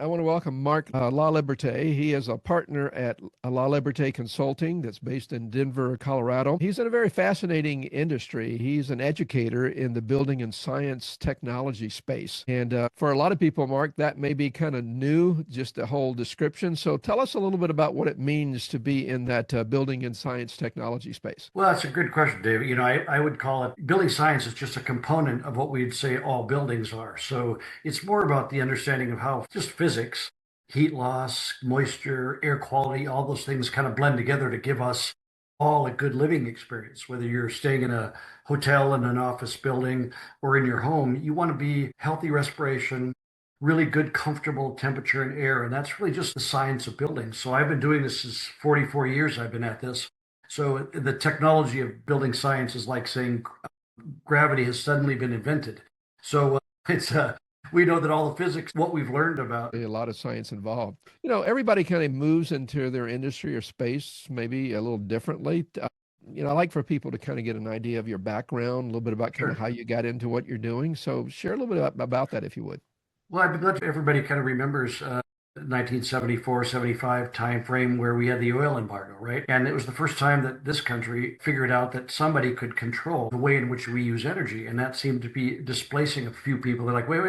I want to welcome Mark LaLiberte. He is a partner at LaLiberte Consulting that's based in Denver, Colorado. He's in a very fascinating industry. He's an educator in the building and science technology space. And for a lot of people, Mark, that may be kind of new, just the whole description. So tell us a little bit about what it means to be in that building and science technology space. Well, that's a good question, David. I would call it building science is just a component of what we'd say all buildings are. So it's more about the understanding of how just physics, heat loss, moisture, air quality, all those things kind of blend together to give us all a good living experience. Whether you're staying in a hotel, in an office building, or in your home, you want to be healthy respiration, really good, comfortable temperature and air. And that's really just the science of buildings. So I've been doing this since 44 years I've been at this. So the technology of building science is like saying gravity has suddenly been invented. So it's we know that all the physics, what we've learned about. A lot of science involved. Everybody kind of moves into their industry or space maybe a little differently. I like for people to kind of get an idea of your background, a little bit about kind of Sure. how you got into what you're doing. So share a little bit about that if you would. Well, I'd be glad if everybody kind of remembers 1974, 75 time frame where we had the oil embargo, right? And it was the first time that this country figured out that somebody could control the way in which we use energy. And that seemed to be displacing a few people. They're like, wait.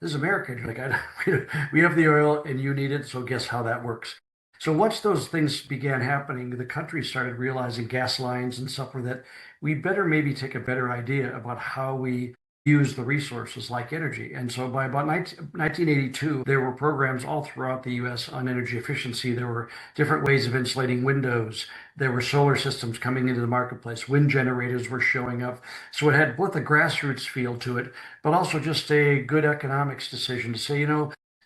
This is America. You're like, we have the oil and you need it. So guess how that works. So once those things began happening, the country started realizing gas lines and stuff were that we better maybe take a better idea about how we use the resources like energy. And so by about 1982, there were programs all throughout the US on energy efficiency. There were different ways of insulating windows. There were solar systems coming into the marketplace. Wind generators were showing up. So it had both a grassroots feel to it, but also just a good economics decision to say,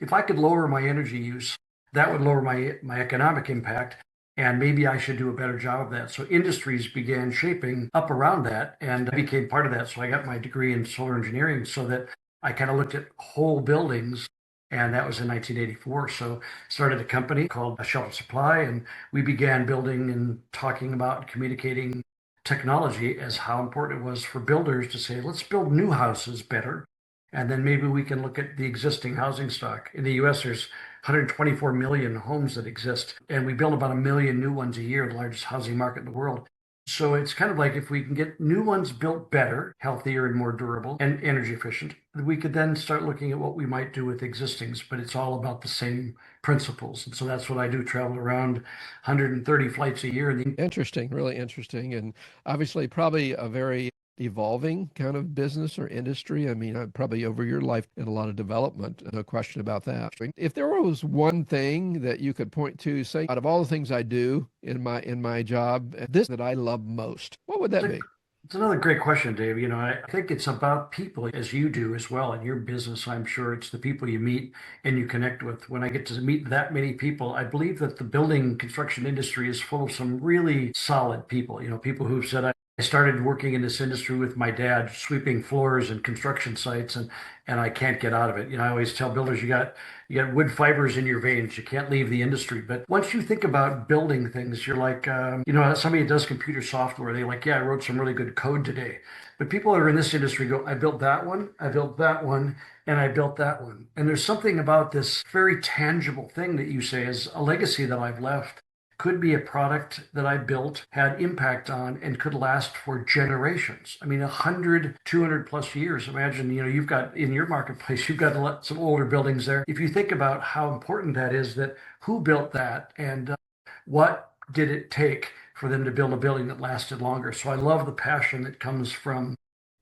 if I could lower my energy use, that would lower my economic impact. And maybe I should do a better job of that. So industries began shaping up around that, and I became part of that. So I got my degree in solar engineering so that I kind of looked at whole buildings, and that was in 1984. So started a company called Shelter Supply, and we began building and talking about communicating technology as how important it was for builders to say, let's build new houses better. And then maybe we can look at the existing housing stock. In the US, there's 124 million homes that exist, and we build about a million new ones a year, the largest housing market in the world. So it's kind of like if we can get new ones built better, healthier, and more durable and energy efficient, we could then start looking at what we might do with existings, but it's all about the same principles. And so that's what I do, travel around 130 flights a year. Interesting, really interesting. And obviously, probably a very evolving kind of business or industry. I mean, probably over your life in a lot of development, no question about that. If there was one thing that you could point to, say, out of all the things I do in my job, this that I love most, what would that be? It's another great question, Dave. I think it's about people as you do as well in your business. I'm sure it's the people you meet and you connect with. When I get to meet that many people, I believe that the building construction industry is full of some really solid people. People who've said, I started working in this industry with my dad, sweeping floors and construction sites, and I can't get out of it. I always tell builders, you got wood fibers in your veins. You can't leave the industry. But once you think about building things, you're like, somebody that does computer software, they like, yeah, I wrote some really good code today. But people that are in this industry go, I built that one, I built that one, and I built that one. And there's something about this very tangible thing that you say is a legacy that I've left. Could be a product that I built, had impact on, and could last for generations. I mean, 100, 200 plus years. Imagine, you've got in your marketplace, you've got some older buildings there. If you think about how important that is, that who built that and what did it take for them to build a building that lasted longer. So I love the passion that comes from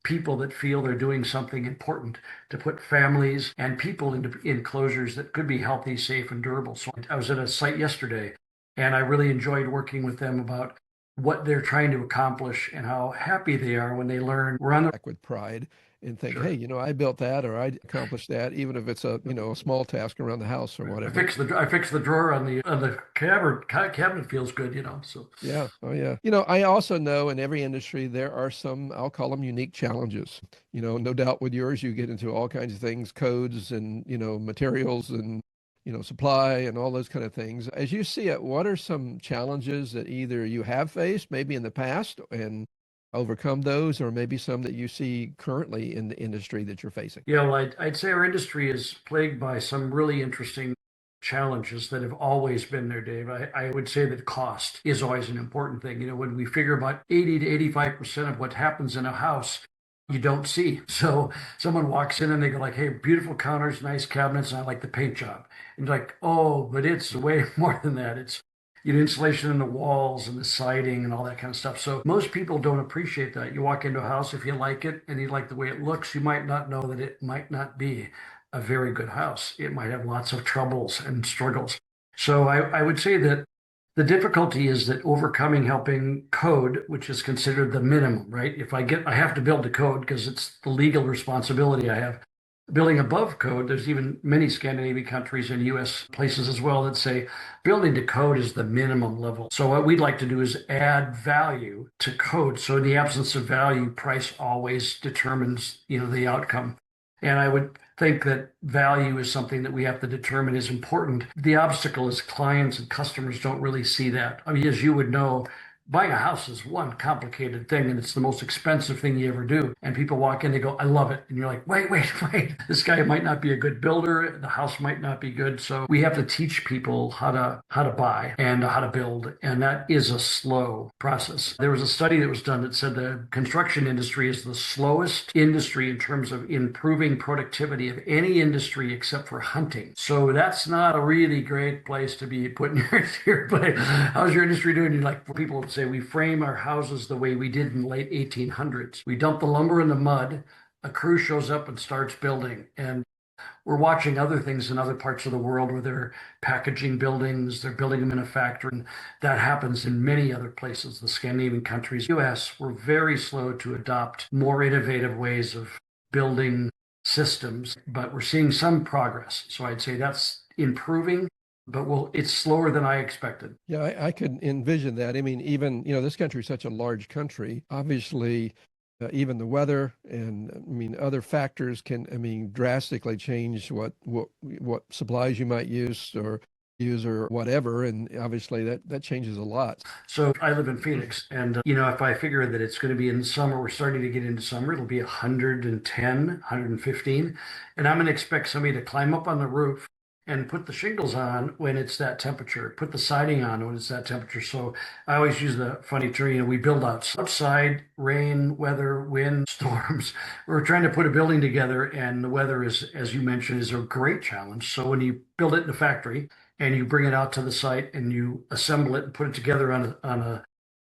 people that feel they're doing something important to put families and people into enclosures that could be healthy, safe, and durable. So I was at a site yesterday and I really enjoyed working with them about what they're trying to accomplish and how happy they are when they learn we're on the Back with pride and think, hey, sure. I built that or I accomplished that, even if it's a small task around the house or whatever. I fixed the drawer on the cabinet feels good. So Yeah. Oh, yeah. I also know in every industry there are some, I'll call them unique challenges. No doubt with yours, you get into all kinds of things, codes and, materials and, supply and all those kind of things. As you see it, what are some challenges that either you have faced maybe in the past and overcome those, or maybe some that you see currently in the industry that you're facing? Yeah, well, I'd say our industry is plagued by some really interesting challenges that have always been there, Dave. I would say that cost is always an important thing. When we figure about 80 to 85% of what happens in a house, you don't see. So someone walks in and they go like, hey, beautiful counters, nice cabinets, and I like the paint job. And you're like, oh, but it's way more than that. It's insulation in the walls and the siding and all that kind of stuff. So most people don't appreciate that. You walk into a house, if you like it and you like the way it looks, you might not know that it might not be a very good house. It might have lots of troubles and struggles. So I would say that the difficulty is that overcoming helping code, which is considered the minimum, right? I have to build the code because it's the legal responsibility I have. Building above code, there's even many Scandinavian countries and US places as well that say building to code is the minimum level. So what we'd like to do is add value to code. So in the absence of value, price always determines, the outcome. And I would think that value is something that we have to determine is important. The obstacle is clients and customers don't really see that. I mean, as you would know, buying a house is one complicated thing, and it's the most expensive thing you ever do. And people walk in, they go, I love it. And you're like, wait, wait. This guy might not be a good builder. The house might not be good. So we have to teach people how to buy and how to build. And that is a slow process. There was a study that was done that said the construction industry is the slowest industry in terms of improving productivity of any industry except for hunting. So that's not a really great place to be putting your but how's your industry doing? You're like, people would say, we frame our houses the way we did in the late 1800s. We dump the lumber in the mud, a crew shows up and starts building. And we're watching other things in other parts of the world where they're packaging buildings, they're building them in a factory. And that happens in many other places, the Scandinavian countries. US, we're very slow to adopt more innovative ways of building systems, but we're seeing some progress. So I'd say that's improving, but it's slower than I expected. Yeah, I could envision that. I mean, even, this country is such a large country. Obviously, even the weather and I mean other factors can, drastically change what supplies you might use or whatever. And obviously that changes a lot. So I live in Phoenix, and if I figure that it's going to be in summer, we're starting to get into summer, it'll be 110, 115, and I'm going to expect somebody to climb up on the roof and put the shingles on when it's that temperature, put the siding on when it's that temperature. So I always use the funny term, we build outside, rain, weather, wind, storms. We're trying to put a building together, and the weather is, as you mentioned, is a great challenge. So when you build it in a factory and you bring it out to the site and you assemble it and put it together on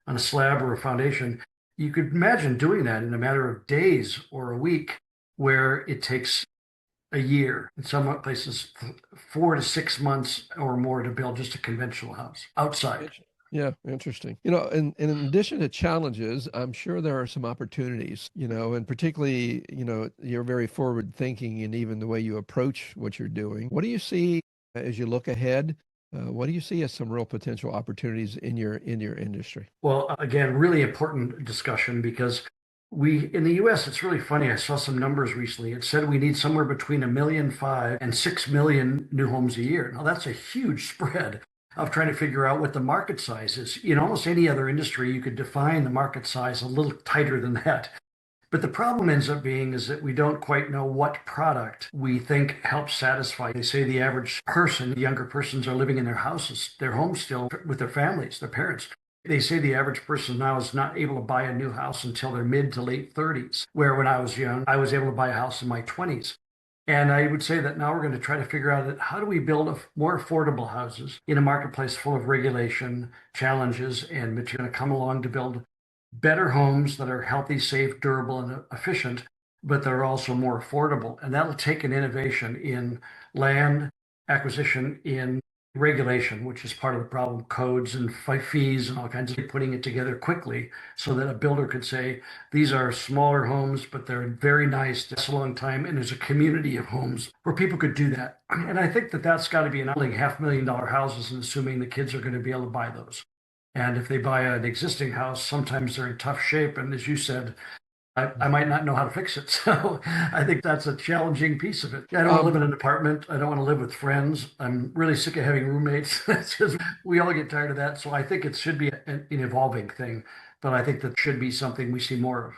a slab or a foundation, you could imagine doing that in a matter of days or a week, where it takes a year, in some places 4 to 6 months or more to build just a conventional house outside. Yeah, interesting. In addition to challenges, I'm sure there are some opportunities, and particularly, you're very forward thinking in even the way you approach what you're doing. What do you see as you look ahead? What do you see as some real potential opportunities in your industry? Well, again, really important discussion, because in the US, it's really funny. I saw some numbers recently. It said we need somewhere between 1.5 million and 6 million new homes a year. Now, that's a huge spread of trying to figure out what the market size is. In almost any other industry, you could define the market size a little tighter than that. But the problem ends up being is that we don't quite know what product we think helps satisfy. They say the average person, the younger persons, are living in their houses, their homes still with their families, their parents. They say the average person now is not able to buy a new house until their mid to late 30s, where when I was young, I was able to buy a house in my 20s. And I would say that now we're going to try to figure out how do we build more affordable houses in a marketplace full of regulation, challenges, and material going to come along to build better homes that are healthy, safe, durable, and efficient, but they're also more affordable. And that'll take an innovation in land acquisition, in regulation, which is part of the problem, codes and fees and all kinds of putting it together quickly so that a builder could say, these are smaller homes, but they're very nice. It's a long time. And there's a community of homes where people could do that. And I think that that's got to be building $500,000 houses and assuming the kids are going to be able to buy those. And if they buy an existing house, sometimes they're in tough shape. And as you said, I might not know how to fix it. So I think that's a challenging piece of it. I don't want to live in an apartment. I don't want to live with friends. I'm really sick of having roommates. We all get tired of that. So I think it should be an evolving thing. but I think that should be something we see more of.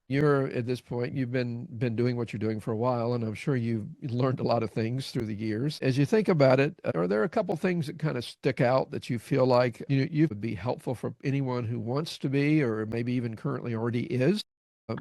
You're at this point, you've been doing what you're doing for a while, and I'm sure you've learned a lot of things through the years. As you think about it, are there a couple things that kind of stick out that you feel like you would be helpful for anyone who wants to be, or maybe even currently already is,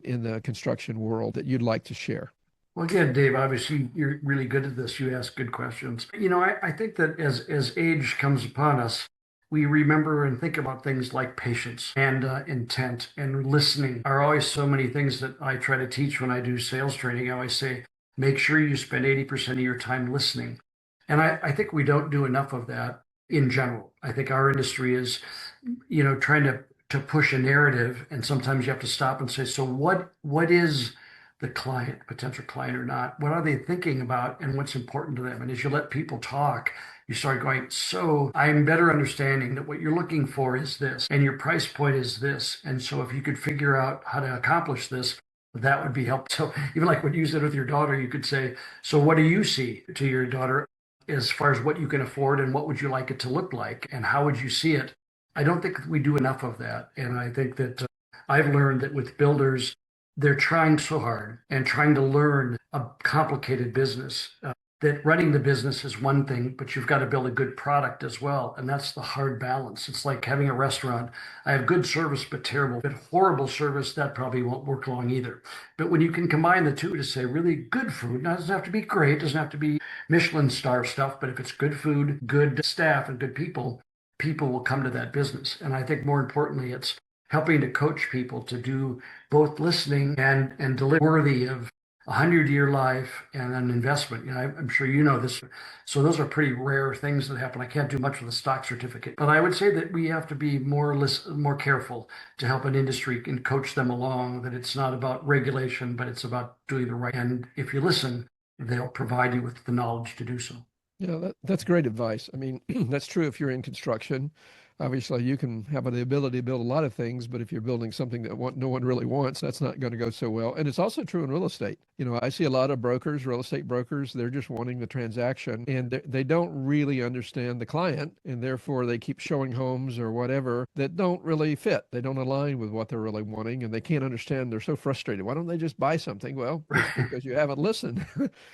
in the construction world that you'd like to share? Well, again, Dave, obviously you're really good at this. You ask good questions. I think that as age comes upon us, we remember and think about things like patience and intent and listening are always so many things that I try to teach when I do sales training. I always say, make sure you spend 80% of your time listening. And I think we don't do enough of that in general. I think our industry is, trying to push a narrative, and sometimes you have to stop and say, so what is the client, potential client or not, what are they thinking about and what's important to them? And as you let people talk, you start going, so I'm better understanding that what you're looking for is this, and your price point is this. And so if you could figure out how to accomplish this, that would be helpful. So even like what you said with your daughter, you could say, so what do you see to your daughter as far as what you can afford and what would you like it to look like and how would you see it? I don't think we do enough of that. And I think that I've learned that with builders, they're trying so hard and trying to learn a complicated business. That running the business is one thing, but you've got to build a good product as well. And that's the hard balance. It's like having a restaurant. I have good service, but terrible, but horrible service, that probably won't work long either. But when you can combine the two to say really good food, now it doesn't have to be great, it doesn't have to be Michelin star stuff, but if it's good food, good staff, and good people, people will come to that business. And I think more importantly, it's helping to coach people to do both listening and deliver worthy of 100-year life and an investment. I'm sure you know this. So those are pretty rare things that happen. I can't do much with a stock certificate, but I would say that we have to be more careful to help an industry and coach them along, that it's not about regulation, but it's about doing the right. And if you listen, they'll provide you with the knowledge to do so. Yeah, that's great advice. I mean, that's true if you're in construction. Obviously, you can have the ability to build a lot of things, but if you're building something that no one really wants, that's not going to go so well. And it's also true in real estate. I see a lot of brokers, real estate brokers, they're just wanting the transaction and they don't really understand the client. And therefore, they keep showing homes or whatever that don't really fit. They don't align with what they're really wanting and they can't understand. They're so frustrated. Why don't they just buy something? Well, it's because you haven't listened.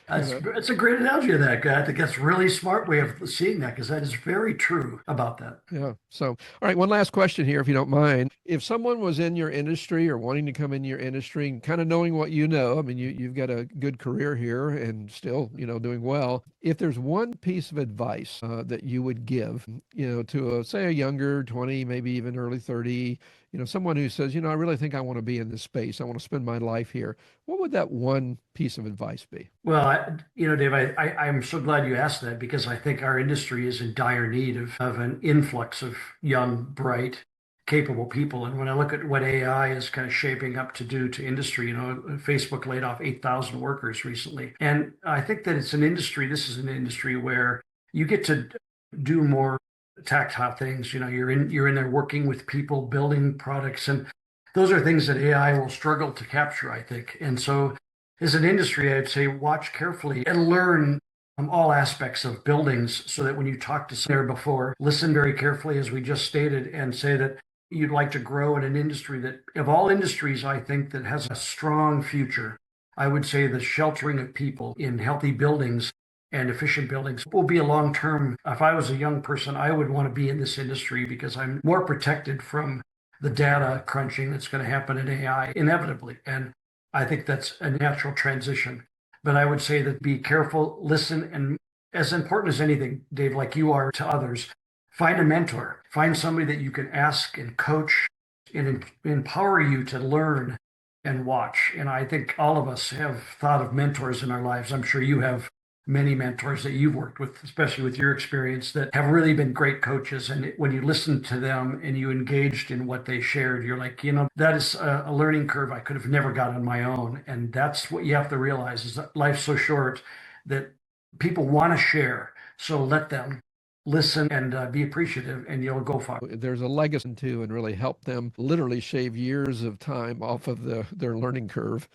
That's a great analogy of that, guy. I think that's a really smart way of seeing that because that is very true about that. Yeah. So, all right, one last question here, if you don't mind. If someone was in your industry or wanting to come in your industry and kind of knowing what you know, I mean, you've got a good career here and still, doing well. If there's one piece of advice that you would give, to say a younger 20, maybe even early 30, someone who says, I really think I want to be in this space. I want to spend my life here. What would that one piece of advice be? Well, Dave, I'm so glad you asked that because I think our industry is in dire need of an influx of young, bright, capable people. And when I look at what AI is kind of shaping up to do to industry, Facebook laid off 8,000 workers recently. And I think that this is an industry where you get to do more tactile things. You're in there working with people, building products, and those are things that AI will struggle to capture, I think. And so as an industry, I'd say watch carefully and learn all aspects of buildings so that when you talk to someone there before, listen very carefully, as we just stated, and say that you'd like to grow in an industry that, of all industries, I think that has a strong future. I would say the sheltering of people in healthy buildings and efficient buildings will be a long term. If I was a young person, I would want to be in this industry because I'm more protected from the data crunching that's going to happen in AI inevitably. And I think that's a natural transition. But I would say that be careful, listen, and as important as anything, Dave, like you are to others, find a mentor, find somebody that you can ask and coach and empower you to learn and watch. And I think all of us have thought of mentors in our lives. I'm sure you have many mentors that you've worked with, especially with your experience, that have really been great coaches. And when you listen to them and you engaged in what they shared, you're like, that is a learning curve I could have never got on my own. And that's what you have to realize is that life's so short that people want to share. So let them listen and be appreciative and you'll go far. There's a legacy too, and really help them literally shave years of time off of their learning curve.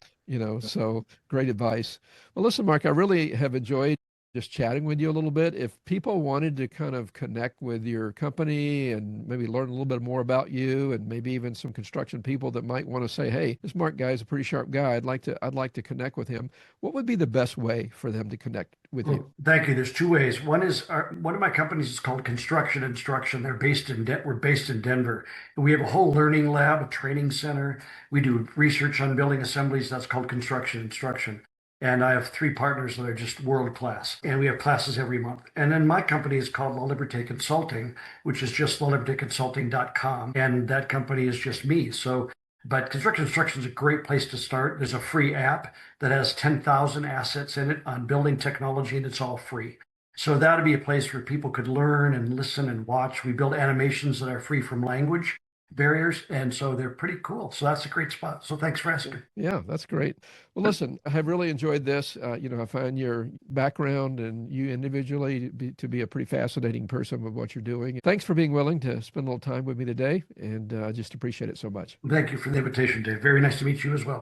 So great advice. Well, listen, Mark, I really have enjoyed just chatting with you a little bit. If people wanted to kind of connect with your company and maybe learn a little bit more about you, and maybe even some construction people that might want to say, "Hey, this Mark guy is a pretty sharp guy. I'd like to connect with him." What would be the best way for them to connect with you? Well, thank you. There's two ways. One is one of my companies is called Construction Instruction. We're based in Denver. And we have a whole learning lab, a training center. We do research on building assemblies. That's called Construction Instruction. And I have three partners that are just world class. And we have classes every month. And then my company is called LaLiberte Consulting, which is just lalibreteconsulting.com. And that company is just me. So, but construction instruction is a great place to start. There's a free app that has 10,000 assets in it on building technology, and it's all free. So that'd be a place where people could learn and listen and watch. We build animations that are free from language barriers, and so they're pretty cool. So that's a great spot. So thanks for asking. Yeah, that's great. Well, listen, I have really enjoyed this. I find your background and you individually to be a pretty fascinating person with what you're doing. Thanks for being willing to spend a little time with me today, and I just appreciate it so much. Thank you for the invitation, Dave. Very nice to meet you as well.